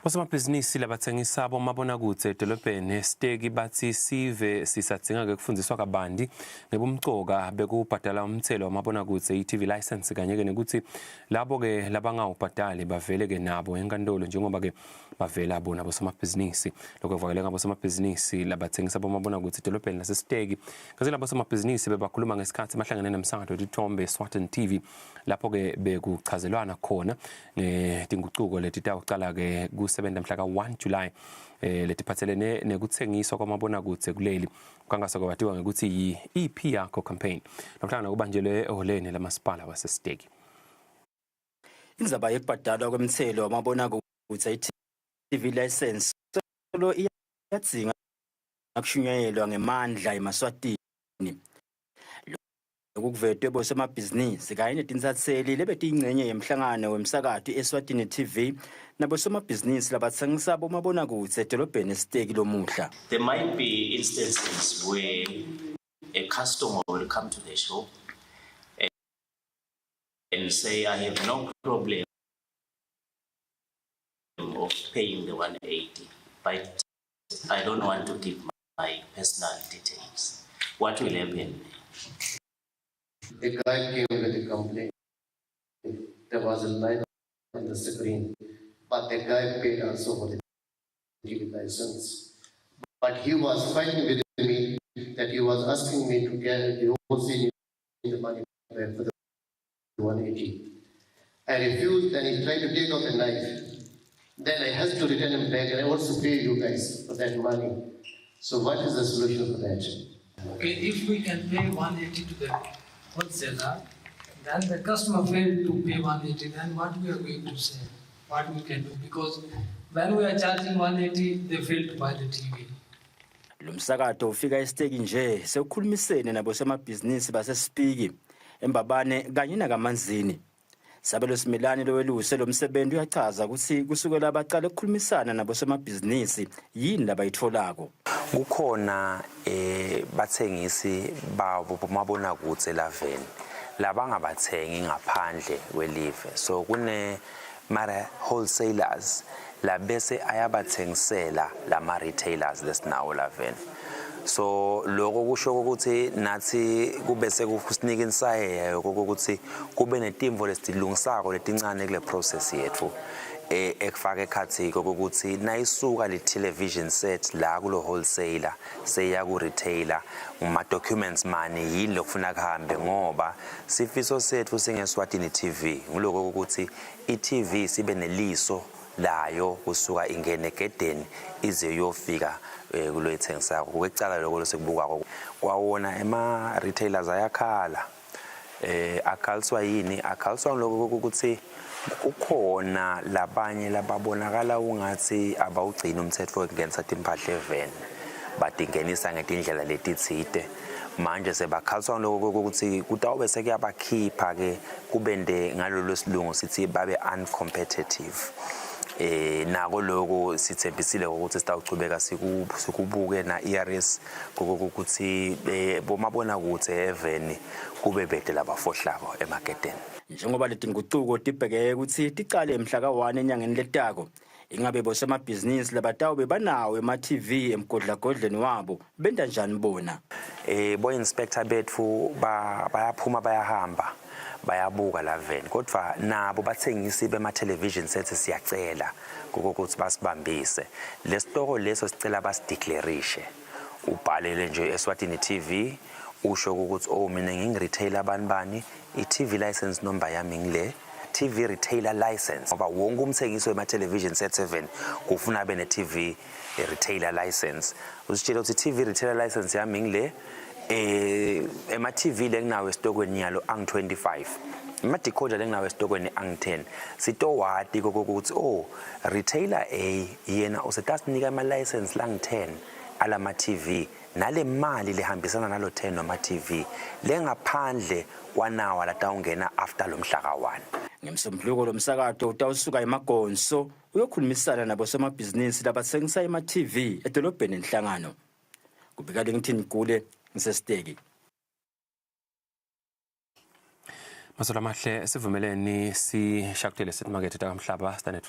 Osomabhizinisi labathengisa bomabonakudze edolobheni Stegi bathi sive sisadzinga kufundiswa kabanti ngebumcoka bekubhadala umthelo wamabonakudze i-TV license kanye ke nekuthi labo ke labangawubhadali bavele ke nabo enkantolo njengoba ke bavela bona bosomabhizinisi lokho kuvakele ngabosomabhizinisi labathengisa bomabonakudze edolobheni laseStegi kaze labosomabhizinisi bebakhuluma ngesikhathi bahlangene nemsakazo wetithombe Swarton TV lapho ke bekuchazelwana khona ngetinguquko letitawucala ke kusebenta mhla ka-1 July letiphathelene nekutsengiswa kwamabonakudze kuleli kukhankaswa kwabatiwa ngekuthi yi-EP yakho campaign nomhlangano kubanjelwe eholeni lamasipala waseStegi. Indzaba yekubhadalwa kwemthelo wamabonakudze i-TV license solo iyadzinga ukushunyayelwa ngemandla eMaswatini. Ukuvetwe bosomabhizinisi kanye netinsatseli lebetiyingcenye yemhlangano wemsakato eSwatini TV nabosomabhizinisi labathengisa bomabonakudze edolobheni eStegi lomuhla. There might be instances where a customer will come to the shop and say, I have no problem of paying the 180, but I don't want to give my personal details. What will happen? A guy came with a complaint. There was a light on the screen, but the guy paid also for the TV license. But he was fighting with me that he was asking me to get the wholesale the money back for the 180. I refused, and he tried to take out a knife. Then I had to return him back, and I also pay you guys for that money. So what is the solution for that? Okay, if we can pay 180 to the wholesaler, then the customer failed to pay 180, then what we are going to say? What we can do? Because when we are charging 180, they fail to buy the TV. Lumsakato ufika eStegi nje sekukhulumisene nabosomabhizinisi baseSpiki eMbabane kanye nakaManzini. Sabelo Similani loweluse lomsebenzi uyachaza ukuthi kusukela abaqala ukukhulumisana nabosomabhizinisi yini labayitholako. Kukhona bathengisi babo bomabonakudze laveni labangabathengi ngaphandle kwelive, so kune mara wholesalers labese ayabathengisela lama retailers lesinawo laveni. So lokho kusho ukuthi nathi kube sekusinika insaye ukuthi kube netimvo lestilungisako letincane kule process yethu ekufaka ekhathi kokuthi nayisuka le television set la kulo wholesaler seya ku retailer uma documents mani yini lokufuna kuhambe ngoba sifiso sethu singeSwatini TV ngiloko ukuthi iTV sibe neliso layo kusuka ingene egedeni ize yofika kuloyithengisako kwecala lokho sekubukwa kwawona ema retailers ayakhala akhaliswa yini akhaliswa lokho ukuthi ukhona labanye lababonakala ungathi abawugcina umthetho wokungenisa impahla eveni badingenisa ngetindlela letitsite manje sebakhaliswa lokho ukuthi kutawube sekuyabakhipha ke kubende ngalolu silungu sithi babe uncompetitive. Nako lokho sithembisile ukuthi sitawuchubeka sikubuke na ERS ukuthi bomabonakudze eveni kube bede labafohlako emarketeni. Njengoba letinguquko tibheke ukuthi ticale mhla ka-1 enyangeni letako ingabe bosomabhizinisi labatawube banawo ema-TV emgodlagodleni wabo benta njani bona. Bo-inspector bethu bayaphuma bayahamba bayabuka laveni kodwa nabo bathengisi bema-television sets siyacela ukuthi basibambise lesitoko leso sicela basideclarishe ubhalele nje eSwatini TV usho ukuthi mina ngingiretailer bani i-TV license number yami ngile TV retailer license ngoba wonke umthengisi wema-television set 7 kufuna abe ne-TV retailer license usitshela ukuthi TV retailer license yami ngile ema-TV lenginawo esitokweni yalo ang-25 ama-decoder lenginawo esitokweni ang-10 sitowati kokuthi retailer A yena usetasinika ama-license lang-10 alama-TV nale mali lehambisana nalo 10 noma-TV lengaphandle kwanawa latawungena after lo mhla ka-1. Ngemsombuluko lomsakato utawusuka emagonso uyokhulumisana nabosomabhizinisi labathengisa ema-TV edolobheni Enhlangano. Kubikade ngithini Gule ngiseStegi. Masola mahle sivumeleni sishakutele semarket takamhlaba standard